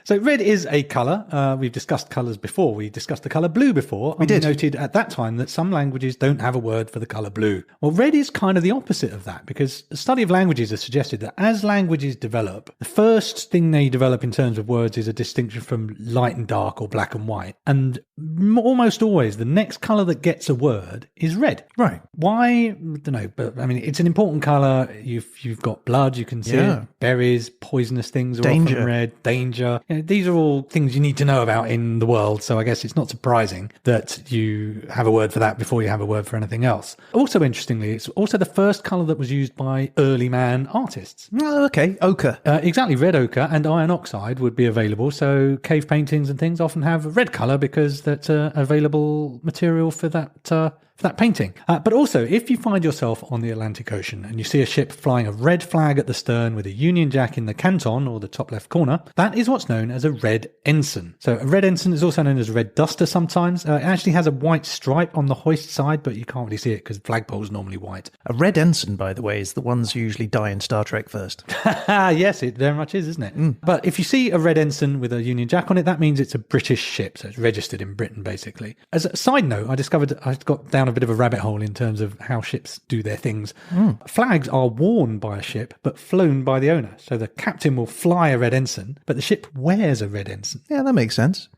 So red is a colour. We've discussed colours before. We discussed the colour blue before. We did. Noted at that time that some languages don't have a word for the colour blue. Well, red is kind of the opposite of that, because the study of languages has suggested that as languages develop, the first thing they develop in terms of words is a distinction from light and dark or black and white. And almost always the next colour that gets a word is red. Right. Why? I don't know, but I mean, it's an important colour. You've got blood, you can see it. Berries, poisonous things are often red. Danger. You know, these are all things you need to know about in the world. So I guess it's not surprising that you have a word for that before you have a word for anything else. Also, interestingly, it's also the first colour that was used by early man artists. Oh, okay. Ochre. Exactly. Red ochre and iron oxide would be available. So cave paintings and things often have red colour because that's available material for that painting. But also, if you find yourself on the Atlantic Ocean and you see a ship flying a red flag at the stern with a Union Jack in the canton or the top left corner, that is what's known as a red ensign. So a red ensign is also known as a red duster sometimes. It actually has a white stripe on the hoist side, but you can't really see it because the flagpole is normally white. A red ensign, by the way, is the ones who usually die in Star Trek first. Yes, it very much is, isn't it? But if you see a red ensign with a Union Jack on it, that means it's a British ship. So it's registered in Britain, basically. As a side note, I got down a bit of a rabbit hole in terms of how ships do their things. Flags are worn by a ship but flown by the owner. So the captain will fly a red ensign, but the ship wears a red ensign. Yeah, that makes sense.